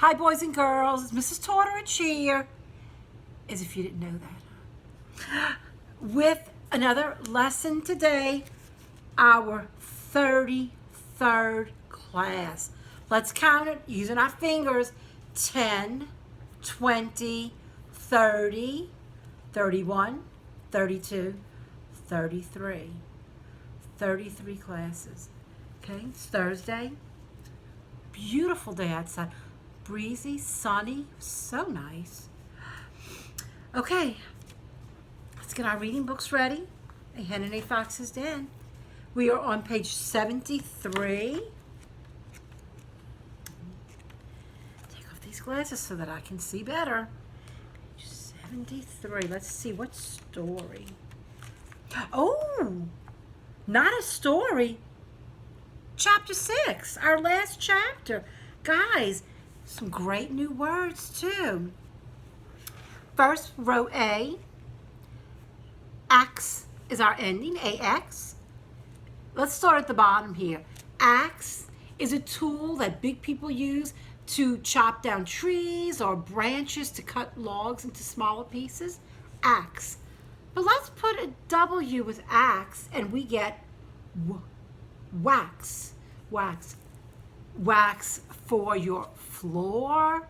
Hi, boys and girls. It's Mrs. Tortorich here, as if you didn't know that. With another lesson today, our 33rd class. Let's count it using our fingers. 10, 20, 30, 31, 32, 33. 33 classes. Okay, it's Thursday. Beautiful day outside. Breezy, sunny, so nice. Okay, let's get our reading books ready. A Hen and a Fox's Den. We are on page 73. Take off these glasses so that I can see better. Page 73. Let's see, what story? Oh, not a story. Chapter 6, our last chapter. Guys, some great new words too. First, row A. Axe is our ending, AX. Let's start at the bottom here. Axe is a tool that big people use to chop down trees or branches to cut logs into smaller pieces. Axe. But let's put a W with axe and we get wax. Wax. Wax for your floor.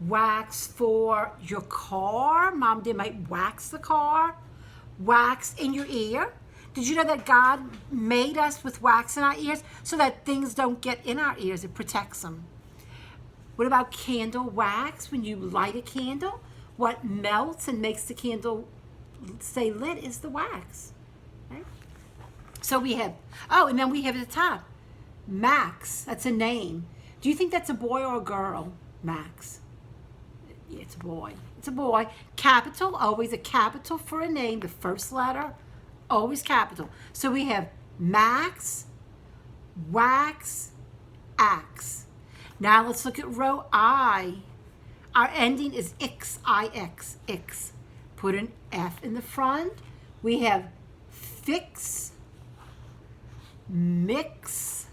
Wax for your car. Mom, they might wax the car. Wax in your ear. Did you know that God made us with wax in our ears so that things don't get in our ears? It protects them. What about candle wax? When you light a candle, what melts and makes the candle stay lit is the wax. Right? So we have, and then we have at the top, Max. That's a name. Do you think that's a boy or a girl? Max. Yeah, it's a boy. It's a boy. Capital, always a capital for a name. The first letter, always capital. So we have Max, wax, axe. Now let's look at row I. Our ending is Ix, I-X, Ix. Put an F in the front. We have fix, mix,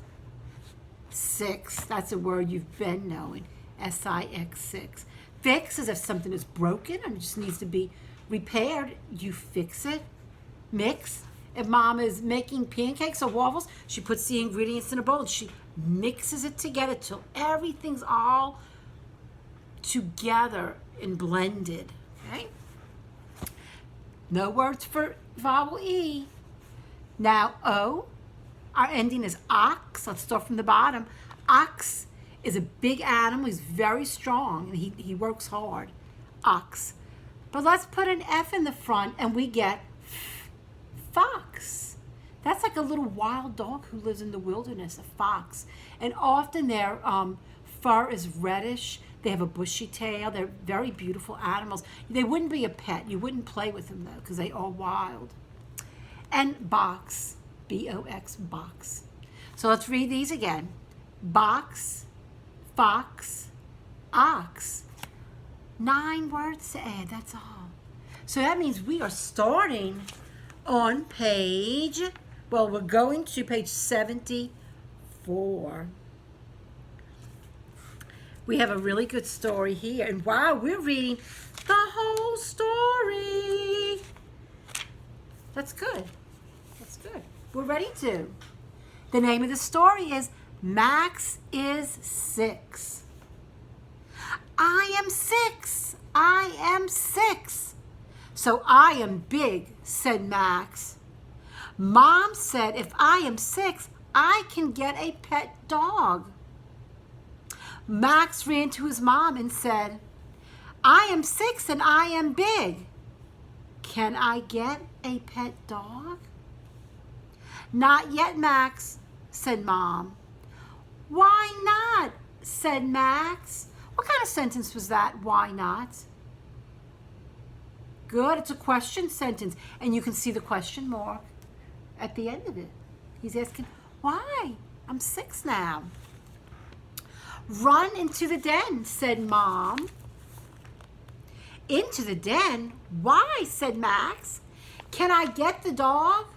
six. That's a word you've been knowing. S-I-X, 6. Fix is if something is broken and just needs to be repaired. You fix it. Mix. If mom is making pancakes or waffles, she puts the ingredients in a bowl and she mixes it together till everything's all together and blended. Okay? No words for vowel E. Now O. Our ending is ox. Let's start from the bottom. Ox is a big animal. He's very strong and he works hard. Ox. But let's put an F in the front and we get fox. That's like a little wild dog who lives in the wilderness, a fox. And often their fur is reddish. They have a bushy tail. They're very beautiful animals. They wouldn't be a pet. You wouldn't play with them though because they are wild. And box. B-O-X, box. So let's read these again. Box, fox, ox. 9 words to add, that's all. So that means we are starting on page, we're going to page 74. We have a really good story here. And wow, we're reading the whole story. That's good. That's good. We're ready to. The name of the story is Max is 6. I am 6. I am 6. So I am big, said Max. Mom said if I am 6, I can get a pet dog. Max ran to his mom and said, I am 6 and I am big. Can I get a pet dog? Not yet, Max, said Mom. Why not? Said Max. What kind of sentence was that? Why not? Good. It's a question sentence. And you can see the question mark at the end of it. He's asking, why? I'm 6 now. Run into the den, said Mom. Into the den? Why? Said Max. Can I get the dog?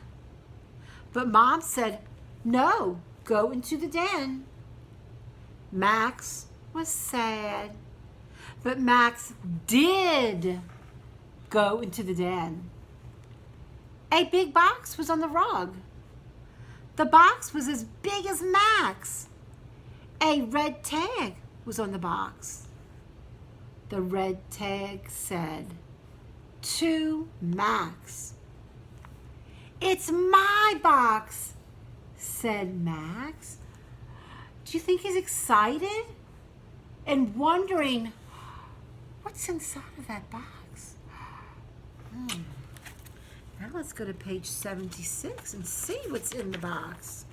But Mom said, no, go into the den. Max was sad. But Max did go into the den. A big box was on the rug. The box was as big as Max. A red tag was on the box. The red tag said, "To Max." "It's my box," said Max. Do you think he's excited and wondering what's inside of that box? Now let's go to page 76 and see what's in the box.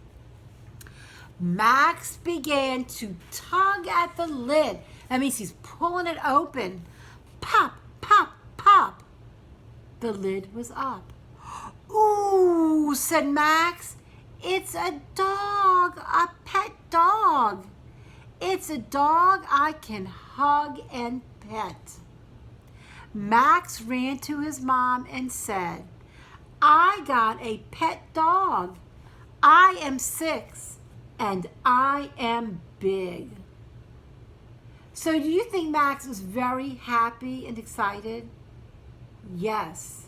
Max began to tug at the lid. That means he's pulling it open. Pop, pop, pop. The lid was up. "Ooh," said Max. "It's a dog, a pet dog. It's a dog I can hug and pet." Max ran to his mom and said, "I got a pet dog. I am 6 and I am big." So do you think Max was very happy and excited? Yes.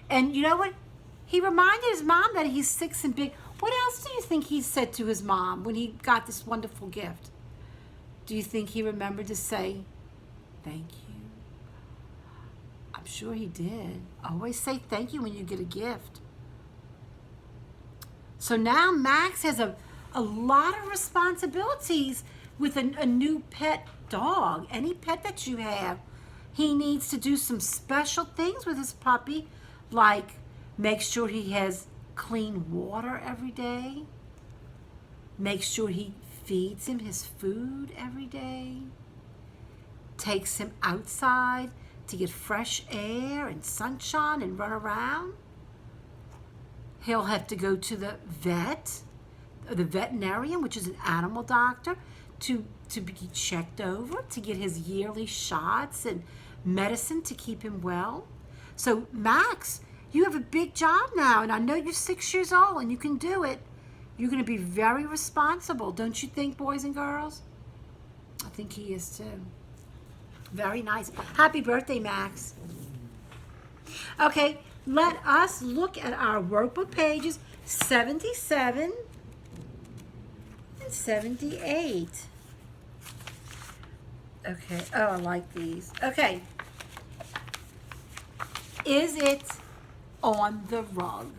And you know what? He reminded his mom that he's 6 and big. What else do you think he said to his mom when he got this wonderful gift? Do you think he remembered to say, "Thank you"? I'm sure he did. Always say thank you when you get a gift. So now Max has a lot of responsibilities with a new pet dog. Any pet that you have, he needs to do some special things with his puppy, like make sure he has clean water every day, make sure he feeds him his food every day, takes him outside to get fresh air and sunshine and run around. He'll have to go to the veterinarian, which is an animal doctor, to be checked over, to get his yearly shots and medicine to keep him well. So Max, you have a big job now, and I know you're 6 years old and you can do it. You're going to be very responsible, don't you think, boys and girls? I think he is too. Very nice. Happy birthday, Max. Okay, let us look at our workbook pages 77 and 78. Okay, oh, I like these. Okay. Is it on the rug?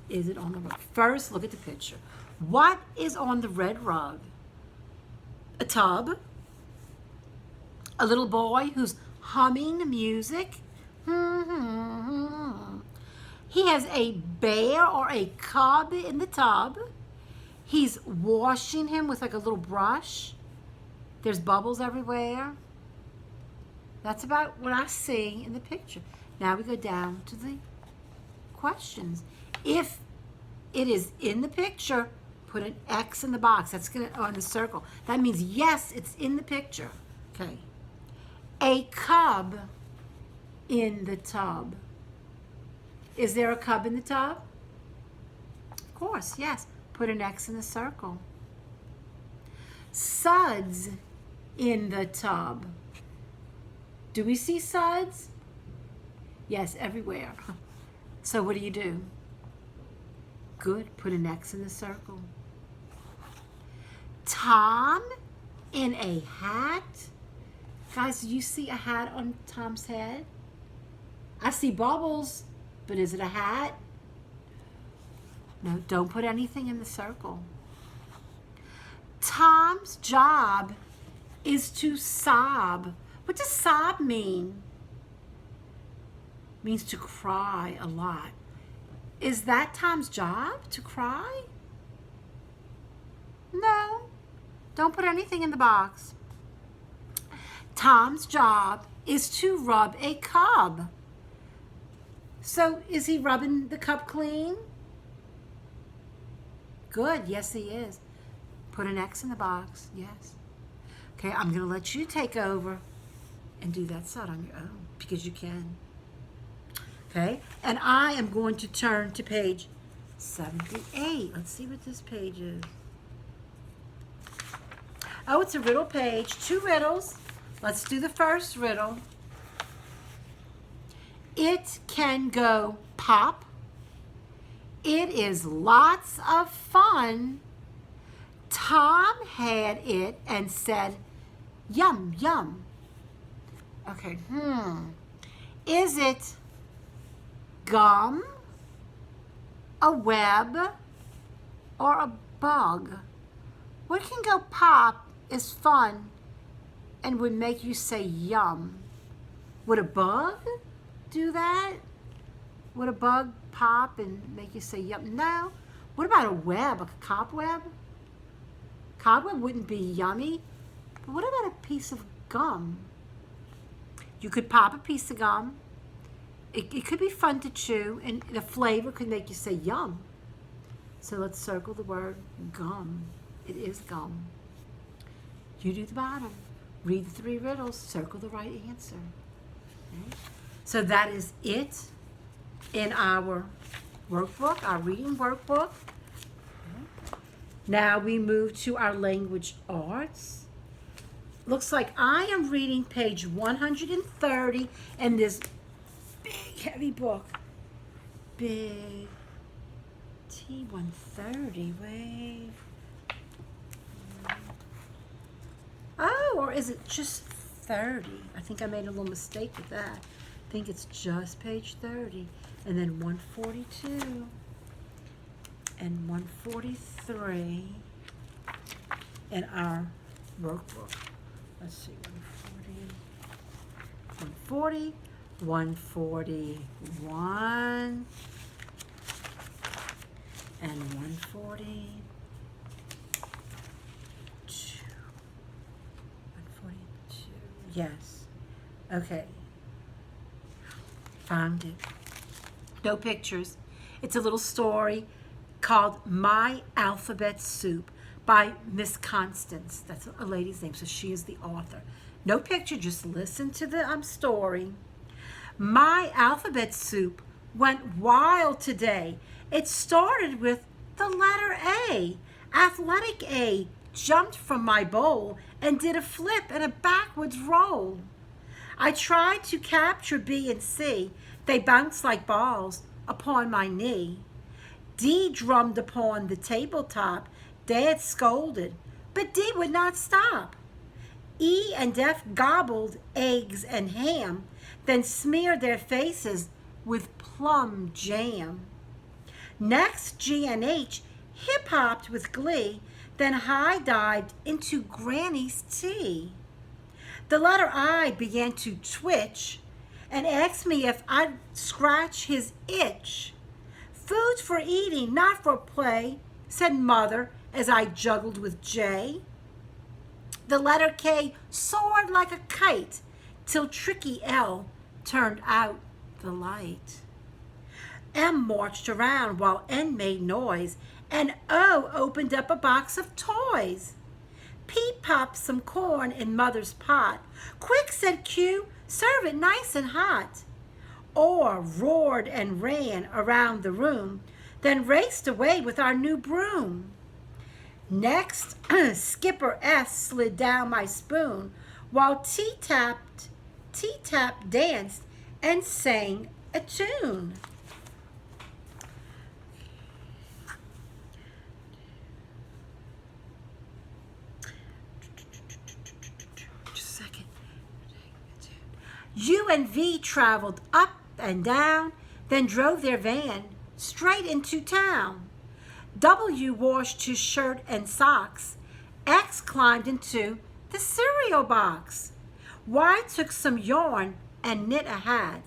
Is it on the rug? First, look at the picture. What is on the red rug? A tub. A little boy who's humming music. He has a bear or a cub in the tub. He's washing him with like a little brush. There's bubbles everywhere. That's about what I see in the picture. Now we go down to the questions. If it is in the picture, put an X in the box. That's gonna on the circle. That means yes, it's in the picture. Okay. A cub in the tub. Is there a cub in the tub? Of course, yes. Put an X in the circle. Suds in the tub. Do we see suds? Yes, everywhere. So what do? Good. Put an X in the circle. Tom in a hat. Guys, do you see a hat on Tom's head? I see bubbles, but is it a hat? No, don't put anything in the circle. Tom's job is to sob. What does sob mean? It means to cry a lot. Is that Tom's job, to cry? No. Don't put anything in the box. Tom's job is to rub a cub. So is he rubbing the cub clean? Good, yes he is. Put an X in the box, yes. Okay, I'm going to let you take over and do that side on your own because you can. Okay, and I am going to turn to page 78. Let's see what this page is. Oh, it's a riddle page. 2 riddles. Let's do the first riddle. It can go pop. It is lots of fun. Tom had it and said, yum, yum. Okay, Is it gum, a web, or a bug? What can go pop is fun and would make you say yum. Would a bug do that? Would a bug pop and make you say yum? No. What about a web, a cobweb? Cobweb wouldn't be yummy. But what about a piece of gum? You could pop a piece of gum. It could be fun to chew, and the flavor could make you say yum. So let's circle the word gum. It is gum. You do the bottom. Read the 3 riddles. Circle the right answer. Okay? So that is it in our workbook, our reading workbook. Okay. Now we move to our language arts. Looks like I am reading page 130 in this big, heavy book. Big T130, wait. Oh, or is it just 30? I think I made a little mistake with that. I think it's just page 30. And then 142 and 143 in our workbook. Let's see, 140, 141, and 142. 142. Yes. Okay. Found it. No pictures. It's a little story called My Alphabet Soup by Miss Constance. That's a lady's name, so she is the author. No picture, just listen to the story. My alphabet soup went wild today. It started with the letter A. Athletic A jumped from my bowl and did a flip and a backwards roll. I tried to capture B and C. They bounced like balls upon my knee. D drummed upon the tabletop. Dad scolded, but D would not stop. E and F gobbled eggs and ham, then smeared their faces with plum jam. Next, G and H hip-hopped with glee, then high-dived into Granny's tea. The letter I began to twitch and asked me if I'd scratch his itch. Food's for eating, not for play, said Mother as I juggled with J. The letter K soared like a kite till tricky L turned out the light. M marched around while N made noise, and O opened up a box of toys. P popped some corn in Mother's pot. Quick, said Q, serve it nice and hot. Or roared and ran around the room, then raced away with our new broom. Next, Skipper S slid down my spoon, while T-Tap danced and sang a tune. Just a second. U and V traveled up and down, then drove their van straight into town. W washed his shirt and socks. X climbed into the cereal box. Y took some yarn and knit a hat.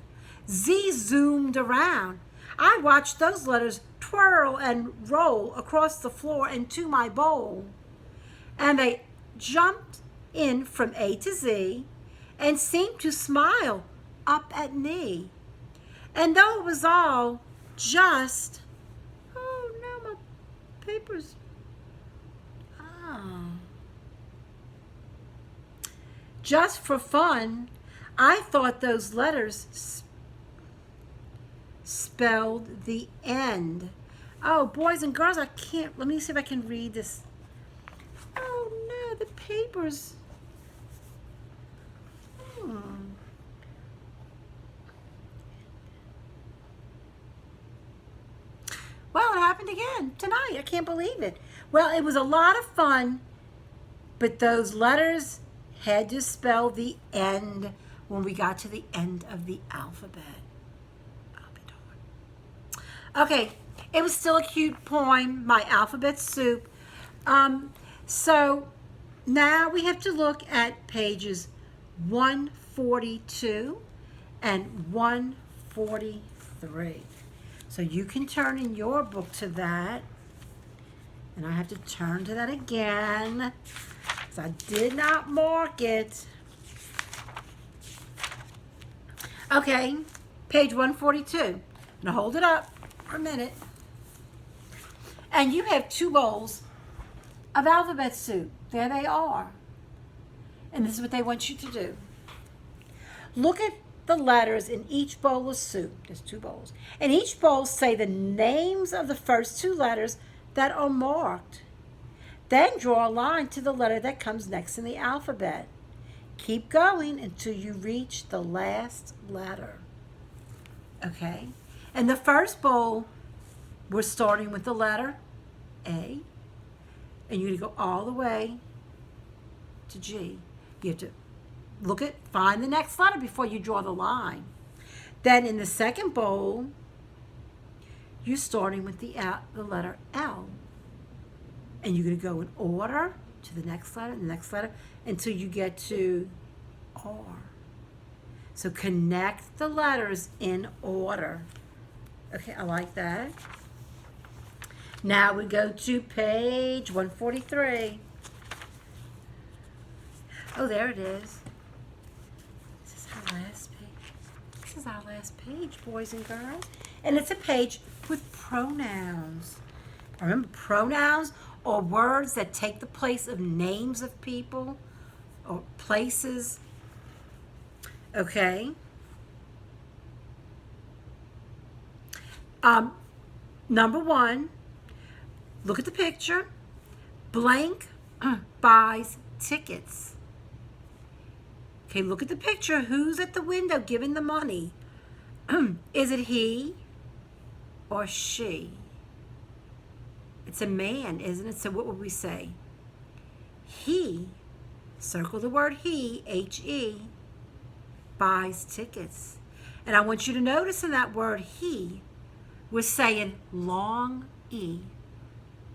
Z zoomed around. I watched those letters twirl and roll across the floor into my bowl. And they jumped in from A to Z and seemed to smile up at me. And though it was all just, oh no, my papers. Oh. Just for fun, I thought those letters spelled the end. Oh, boys and girls, I can't, let me see if I can read this. Oh no, the papers. Well, it happened again tonight. I can't believe it. Well, it was a lot of fun, but those letters had to spell the end when we got to the end of the alphabet. I'll be darned. Okay, it was still a cute poem, My Alphabet Soup. So now we have to look at pages 142 and 143. So you can turn in your book to that. And I have to turn to that again, because I did not mark it. Okay, page 142. Now hold it up for a minute. And you have 2 bowls of alphabet soup. There they are. And this is what they want you to do. Look at the letters in each bowl of soup. There's 2 bowls. And each bowl say the names of the first 2 letters that are marked. Then draw a line to the letter that comes next in the alphabet. Keep going until you reach the last letter. Okay? In the first bowl, we're starting with the letter A. And you're going to go all the way to G. You have to find the next letter before you draw the line. Then in the second bowl, you're starting with the letter L. And you're going to go in order to the next letter, and the next letter, until you get to R. So connect the letters in order. Okay, I like that. Now we go to page 143. Oh, there it is. This is our last page. This is our last page, boys and girls. And it's a page with pronouns. Remember, pronouns are words that take the place of names of people or places. Okay. Number 1, look at the picture. Blank buys tickets. Okay, look at the picture. Who's at the window giving the money? Is it he or she? It's a man, isn't it? So what would we say? He, circle the word he, H-E, buys tickets. And I want you to notice in that word he, we're saying long E,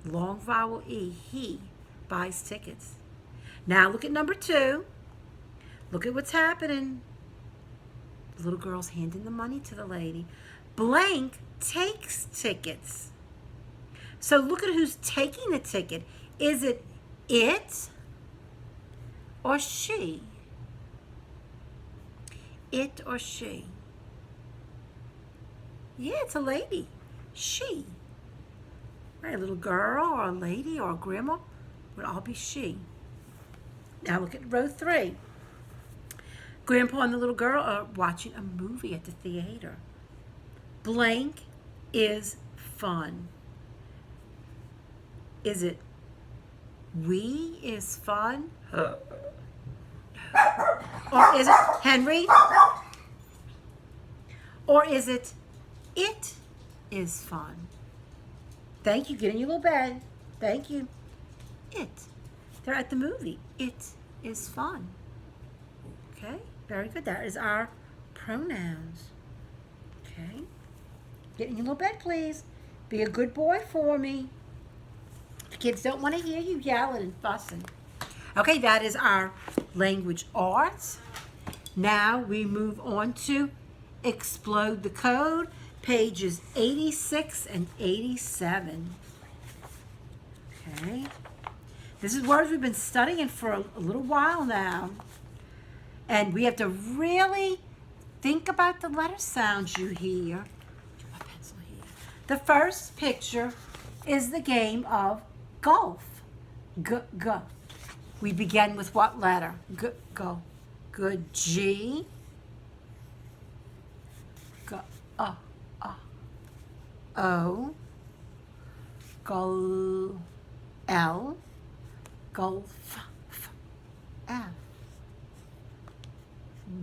long vowel E, he buys tickets. Now look at number 2. Look at what's happening. The little girl's handing the money to the lady. Blank takes tickets. So look at who's taking the ticket. Is it or she? It or she? Yeah, it's a lady. She. Right, a little girl or a lady or a grandma would all be she. Now look at row 3. Grandpa and the little girl are watching a movie at the theater. Blank is fun. Is it we is fun? Or is it Henry? Or is it is fun? Thank you. Get in your little bed. Thank you. It. They're at the movie. It is fun. Okay. Very good. That is our pronouns. Okay. Get in your little bed, please. Be a good boy for me. The kids don't want to hear you yelling and fussing. Okay, that is our language arts. Now we move on to Explode the Code, pages 86 and 87. Okay. This is words we've been studying for a little while now. And we have to really think about the letter sounds you hear. My pencil here. The first picture is the game of golf. G. We begin with what letter? Go. Good. G. G. O. Gol. L. Golf.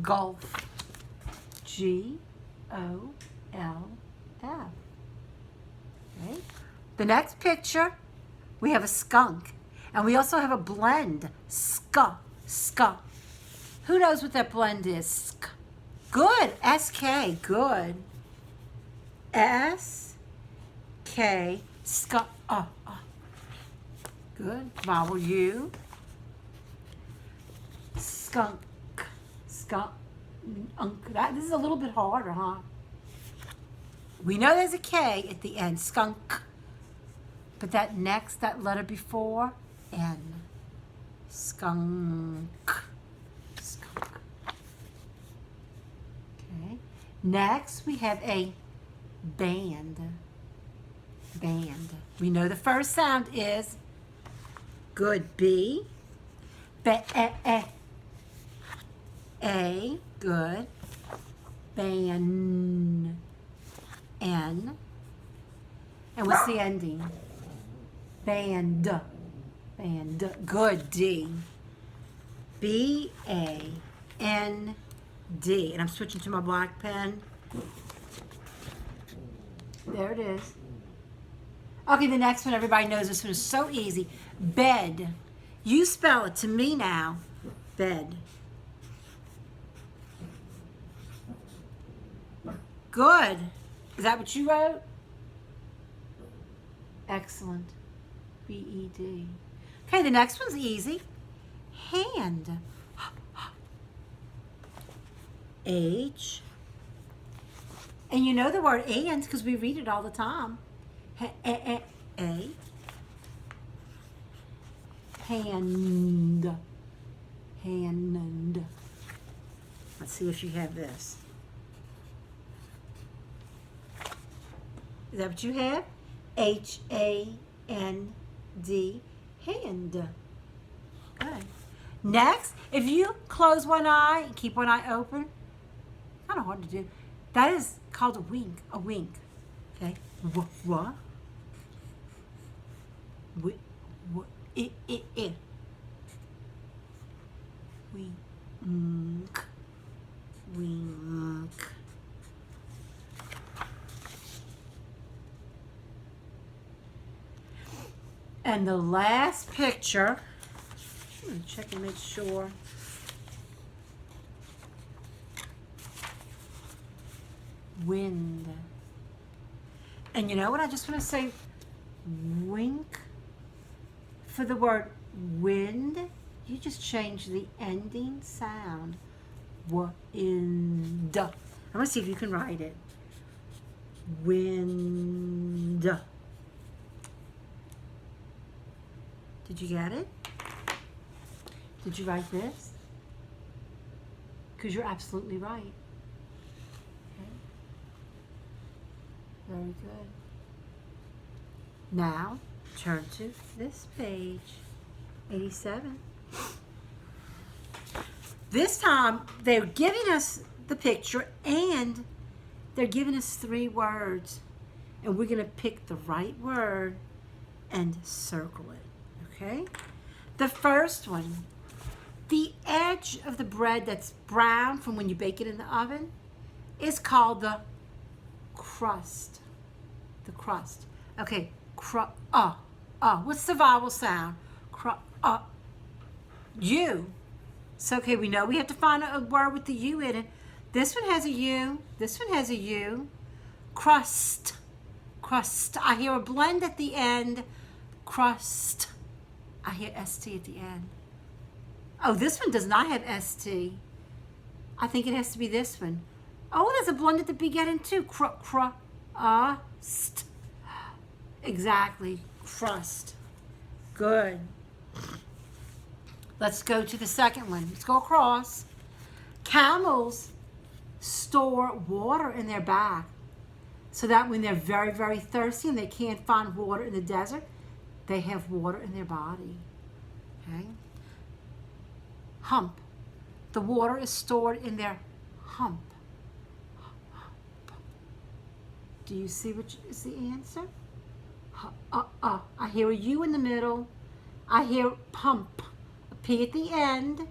Golf. Golf. Okay. The next picture, we have a skunk. And we also have a blend. Ska. Who knows what that blend is? Sk. Good. S-K. Good. S-K. Ska. Good. Vowel U. Skunk. Skunk. This is a little bit harder, huh? We know there's a K at the end. Skunk. But that letter before, N. Skunk. Skunk. Okay. Next, we have a band. Band. We know the first sound is good. B. A. Good. Ban. N. And what's the ending? Band. Band. Good. D. B-A-N-D. And I'm switching to my black pen. There it is. Okay, the next one, everybody knows this one is so easy. Bed. You spell it to me now. Bed. Good. Is that what you wrote? Excellent. B-E-D. Okay, the next one's easy. Hand. H. And you know the word and because we read it all the time. A. Hand. Hand. Let's see if you have this. Is that what you have? H-A-N-D. Hand. Good. Next, if you close one eye and keep one eye open, kind of hard to do. That is called a wink. A wink. Okay. What? I. Wink. Wink. And the last picture, I'm going to check and make sure. Wind. And you know what? I just want to say wink for the word wind. You just change the ending sound. Wind. I'm going to see if you can write it. Wind. Did you get it? Did you write this? Because you're absolutely right. Okay. Very good. Now, turn to this page, 87. This time, they're giving us the picture and they're giving us 3 words. And we're going to pick the right word and circle it. Okay? The first one, the edge of the bread that's brown from when you bake it in the oven is called the crust. The crust. Okay, what's the vowel sound? U. So, okay, we know we have to find a word with the U in it. This one has a U. This one has a U. Crust. Crust. I hear a blend at the end. Crust. I hear ST at the end. Oh, this one does not have ST. I think it has to be this one. Oh, there's a blend at the beginning too. Crust. Exactly. Crust. Good. Let's go to the second one. Let's go across. Camels store water in their back so that when they're very, very thirsty and they can't find water in the desert, they have water in their body. Okay? Hump. The water is stored in their hump. Do you see which is the answer? I hear a U in the middle. I hear pump. A P at the end.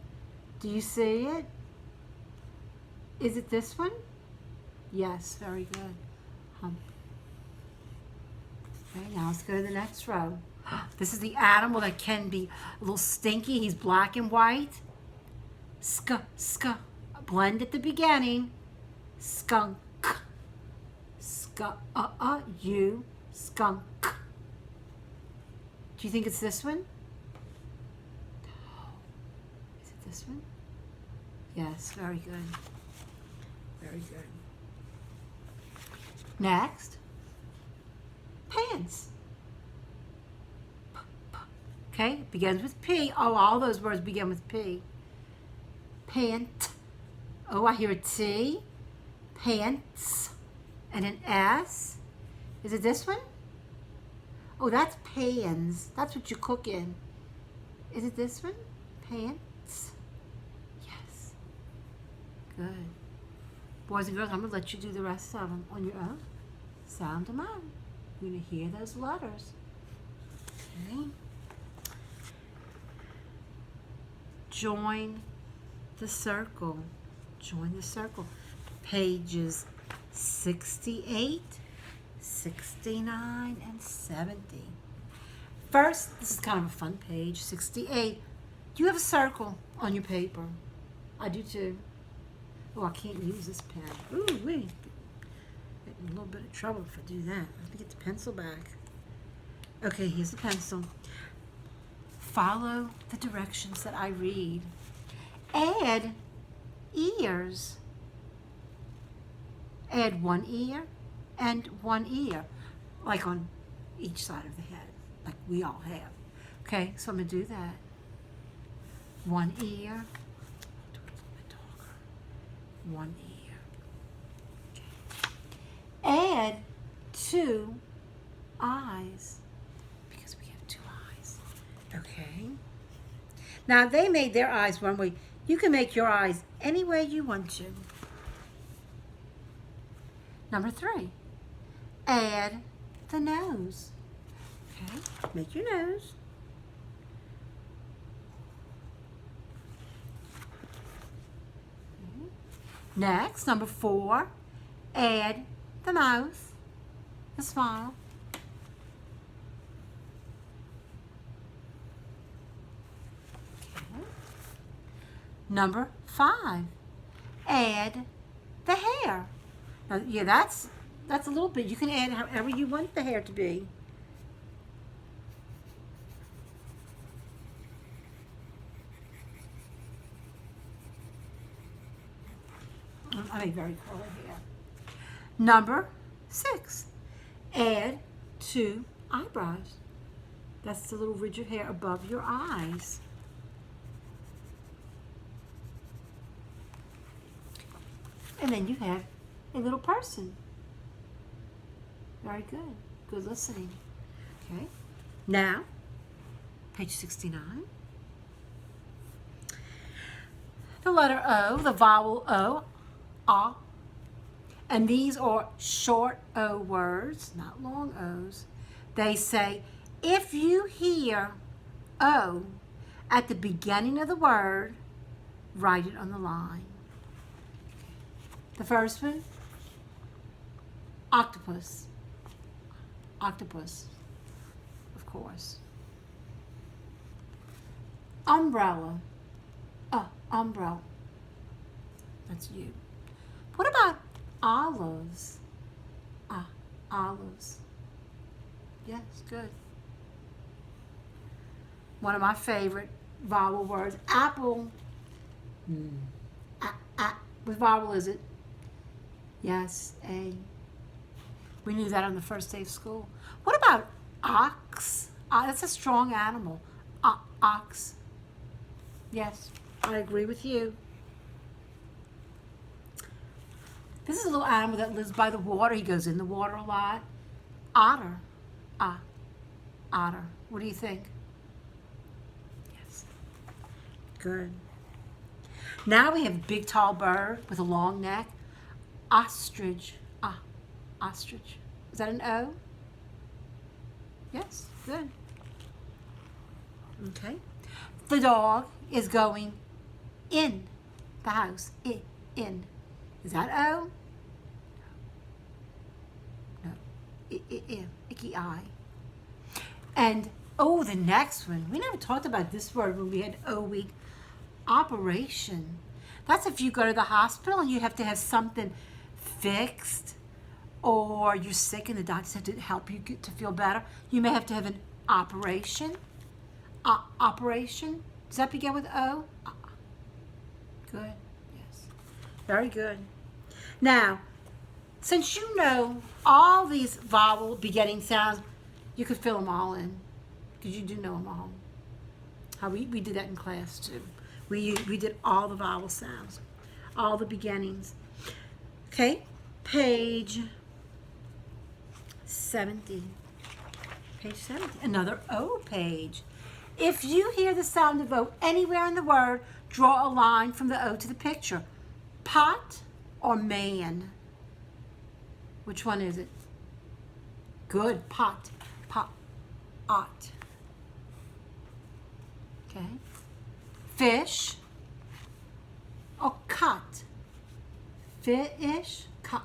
Do you see it? Is it this one? Yes, very good. Okay, now let's go to the next row. This is the animal that can be a little stinky. He's black and white. Blend at the beginning. Skunk. You. Skunk. Do you think it's this one? Is it this one? Yes, very good. Very good. Next. Pants. Okay, it begins with P. Oh, all those words begin with P. Pant. Oh, I hear a T. Pants. And an S. Is it this one? Oh, that's pans. That's what you cook in. Is it this one? Pants. Yes. Good. Boys and girls, I'm going to let you do the rest of them on your own. Sound them out. You're going to hear those letters. Okay. Join the circle. Join the circle. Pages 68, 69, and 70. First, this is kind of a fun page, 68. You have a circle on your paper. I do too. Oh, I can't use this pen. Ooh, wait. Get in a little bit of trouble if I do that. Let me get the pencil back. Okay, here's the pencil. Follow the directions that I read. Add ears. Add one ear and one ear, like on each side of the head, like we all have. Okay, so I'm going to do that. One ear. Do it a little bit darker. One ear. Okay. Add two eyes, because we have two eyes. Okay. Now, they made their eyes one way. You can make your eyes any way you want to. Number 3, add the nose. Okay, make your nose. Okay. Next, number 4, add the mouth, the smile. Okay. Number 5, add the hair. Now, yeah, that's a little bit. You can add however you want the hair to be. I mean, very curly hair. Number 6, add 2 eyebrows. That's the little ridge of hair above your eyes. And then you have a little person. Very good. Good listening. Okay. Now, page 69. The letter O, the vowel O, ah. And these are short O words, not long O's. They say, if you hear O at the beginning of the word, write it on the line. The first one, octopus. Octopus, of course. Umbrella. Umbrella. That's you. What about olives? Olives. Yes, good. One of my favorite vowel words, apple. What vowel is it? Yes, A. We knew that on the first day of school. What about ox? That's a strong animal. Ox. Yes, I agree with you. This is a little animal that lives by the water. He goes in the water a lot. Otter. Otter. What do you think? Yes. Good. Now we have a big tall bird with a long neck. Ostrich. Ostrich. Is that an O? Yes, good. Okay. The dog is going In the house. In. Is that O? No. Icky I. And oh, the next one. We never talked about this word when we had O week. Operation. That's if you go to the hospital and you have to have something fixed, or you're sick and the doctors have to help you get to feel better. You may have to have an operation. Operation. Does that begin with O? Good. Yes. Very good. Now, since you know all these vowel beginning sounds, you could fill them all in, because you do know them all. How we did that in class too. We did all the vowel sounds, all the beginnings. Okay, page 70. Page 70, another O page. If you hear the sound of O anywhere in the word, draw a line from the O to the picture. Pot or man? Which one is it? Good, pot. Pot. Okay. Fish or cut? Fish, cut.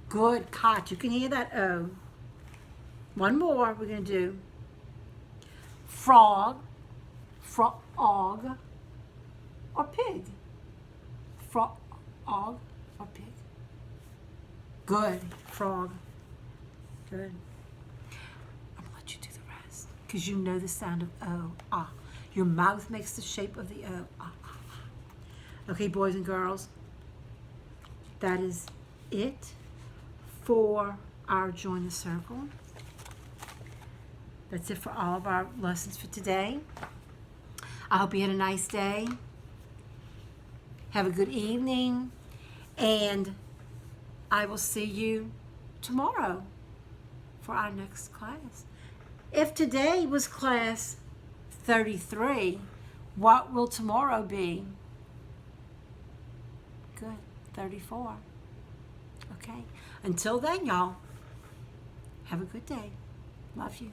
Good, cut. You can hear that O. One more we're going to do. Frog, frog, or pig? Frog or pig? Good, frog. Good. I'm going to let you do the rest, because you know the sound of O. Ah. Your mouth makes the shape of the O. Ah. Okay, boys and girls, that is it for our Join the Circle. That's it for all of our lessons for today. I hope you had a nice day. Have a good evening. And I will see you tomorrow for our next class. If today was class 33, what will tomorrow be? Good, 34. Okay. Until then, y'all, have a good day. Love you.